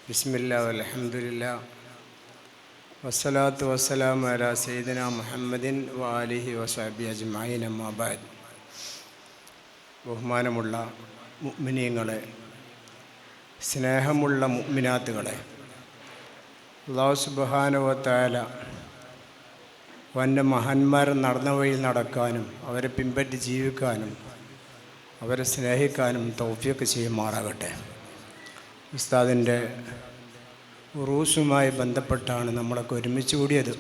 ബിസ്മില്ലാ വൽഹംദുലില്ലാ വസ്സലാത്തു വസ്സലാമു അലാ സയ്യിദിനാ മുഹമ്മദിൻ വആലിഹി വസഹ്ബിഹി അജ്മഈൻ അമ്മാ ബഅദ്. ബഹുമാനമുള്ള മുഅ്മിനീങ്ങളെ, സ്നേഹമുള്ള മുഅ്മിനാത്തുകളെ, അല്ലാഹു സുബ്ഹാനഹു വ തആല വൻ്റെ മഹാന്മാർ നടന്ന വഴി നടക്കാനും അവരെ പിൻപറ്റി ജീവിക്കാനും അവരെ സ്നേഹിക്കാനും തൗഫീഖ് ചെയ്യുമാറാകട്ടെ. ഉസ്താദിൻ്റെ ഉറൂസുമായി ബന്ധപ്പെട്ടാണ് നമ്മളൊക്കെ ഒരുമിച്ച് കൂടിയത്.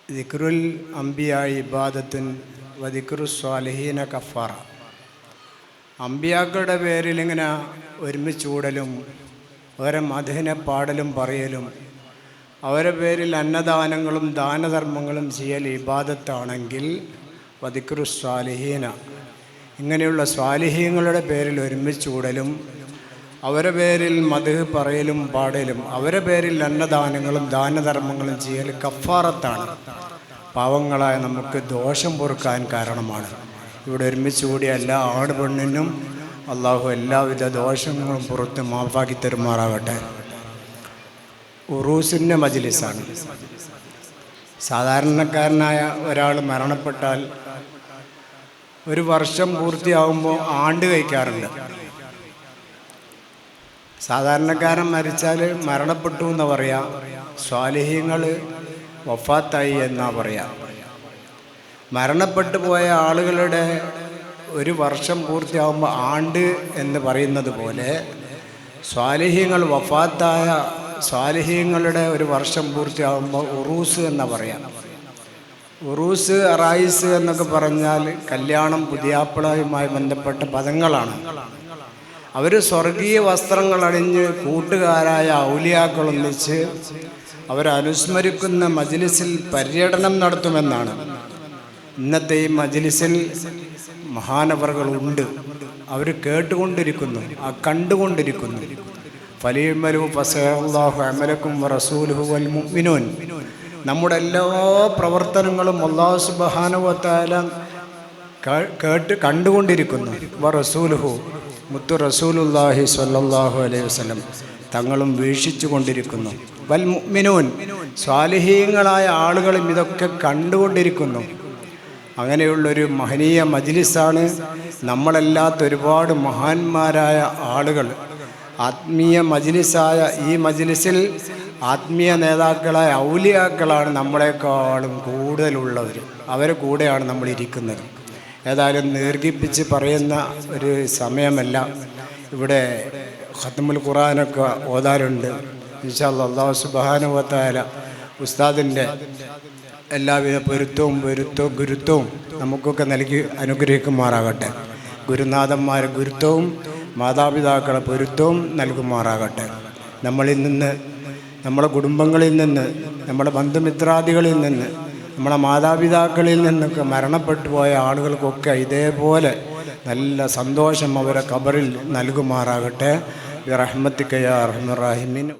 ദിക്റുൽ അംബിയാ ഇബാദത്തുൻ വ ദിക്റു സ്വാലിഹീന കഫാറ. അമ്പിയാക്കളുടെ പേരിൽ ഇങ്ങനെ ഒരുമിച്ച് കൂടലും അവരെ മദ്ഹിനെ പാടലും പറയലും അവരെ പേരിൽ അന്നദാനങ്ങളും ദാനധർമ്മങ്ങളും ചെയ്യൽ ഇബാദത്താണെങ്കിൽ വ ദിക്റു സ്വാലിഹീന, ഇങ്ങനെയുള്ള സ്വാലിഹീങ്ങളുടെ പേരിൽ ഒരുമിച്ച് കൂടലും അവരെ പേരിൽ മദ്ഹ് പറയലും പാടലും അവരെ പേരിൽ അന്നദാനങ്ങളും ദാനധർമ്മങ്ങളും ചെയ്യൽ കഫാറത്താണ്. പാവങ്ങളായ നമുക്ക് ദോഷം പൊറുക്കാൻ കാരണമാണ്. ഇവിടെ ഒരുമിച്ച് കൂടിയ എല്ലാ ആണ് പെണ്ണിനും അള്ളാഹു എല്ലാവിധ ദോഷങ്ങളും പുറത്ത് മാഫാക്കി തരുമാറാകട്ടെ. ഉറൂസിൻ്റെ മജ്ലിസാണ്. സാധാരണക്കാരനായ ഒരാൾ മരണപ്പെട്ടാൽ ഒരു വർഷം പൂർത്തിയാകുമ്പോൾ ആണ്ട് കഴിക്കാറുണ്ട്. സാധാരണക്കാരൻ മരിച്ചാൽ മരണപ്പെട്ടു എന്ന് പറയാം, സ്വാലിഹീങ്ങൾ വഫാത്തായി എന്നാ പറയാം. മരണപ്പെട്ടു പോയ ആളുകളുടെ ഒരു വർഷം പൂർത്തിയാകുമ്പോൾ ആണ്ട് എന്ന് പറയുന്നത് പോലെ സ്വാലിഹീങ്ങൾ വഫാത്തായ സ്വാലിഹീങ്ങളുടെ ഒരു വർഷം പൂർത്തിയാകുമ്പോൾ ഉറൂസ് എന്ന് പറയാം. ഉറൂസ്, അറായിസ് എന്നൊക്കെ പറഞ്ഞാൽ കല്യാണം, പുതിയാപ്പിളയുമായി ബന്ധപ്പെട്ട പദങ്ങളാണ്. അവർ സ്വർഗീയ വസ്ത്രങ്ങൾ അണിഞ്ഞ് കൂട്ടുകാരായ ഔലിയാക്കളൊന്നിച്ച് അവരനുസ്മരിക്കുന്ന മജ്ലിസിൽ പര്യടനം നടത്തുമെന്നാണ്. ഇന്നത്തെ ഈ മജ്ലിസിൽ മഹാനവറുകളുണ്ട്. അവർ കേട്ടുകൊണ്ടിരിക്കുന്നു, കണ്ടുകൊണ്ടിരിക്കുന്നു. ഫലീമലു ഫസയല്ലാഹു അമലക്കും വറസൂലുഹു വൽ മുഅ്മിനൂൻ. നമ്മുടെ എല്ലാ പ്രവർത്തനങ്ങളും അല്ലാഹു സുബ്ഹാനഹു വ തആല കണ്ടുകൊണ്ടിരിക്കുന്നു. വറസൂലുഹു, മുത്തു റസൂലുള്ളാഹി സ്വല്ലല്ലാഹു അലൈഹി വസല്ലം തങ്ങളും വീക്ഷിച്ചു കൊണ്ടിരിക്കുന്നു. വൽ മുഅ്മിനൂൻ, സ്വാലിഹീങ്ങളായ ആളുകളും ഇതൊക്കെ കണ്ടുകൊണ്ടിരിക്കുന്നു. അങ്ങനെയുള്ളൊരു മഹനീയ മജ്ലിസാണ്. നമ്മളല്ലാത്ത ഒരുപാട് മഹാന്മാരായ ആളുകൾ ആത്മീയ മജ്ലിസായ ഈ മജ്ലിസിൽ ആത്മീയ നേതാക്കളായ ഔലിയാക്കളാണ് നമ്മളെക്കാളും കൂടുതലുള്ളവർ. അവരെ കൂടെയാണ് നമ്മൾ ഇരിക്കുന്നത്. ഏതായാലും ദീർഘിപ്പിച്ച് പറയുന്ന ഒരു സമയമല്ല. ഇവിടെ ഖത്മുൽ ഖുർആനൊക്കെ ഓതാറുണ്ട്. ഇൻഷാ അല്ലാഹ് അല്ലാഹു സുബ്ഹാനഹു വ തആല ഉസ്താദിൻ്റെ എല്ലാവിധ ഗുരുത്വവും നമുക്കൊക്കെ നൽകി അനുഗ്രഹിക്കുമാറാകട്ടെ. ഗുരുനാഥന്മാരെ ഗുരുത്വവും മാതാപിതാക്കളെ പൊരുത്തവും നൽകുമാറാകട്ടെ. നമ്മളിൽ നിന്ന്, നമ്മുടെ കുടുംബങ്ങളിൽ നിന്ന്, നമ്മുടെ ബന്ധുമിത്രാദികളിൽ നിന്ന്, നമ്മളെ മാതാപിതാക്കളിൽ നിന്നൊക്കെ മരണപ്പെട്ടു പോയ ആളുകൾക്കൊക്കെ ഇതേപോലെ നല്ല സന്തോഷം അവരെ ഖബറിൽ നൽകുമാറാകട്ടെ. ബിറഹ്മതിക യാ അർഹമർ റഹീമീൻ.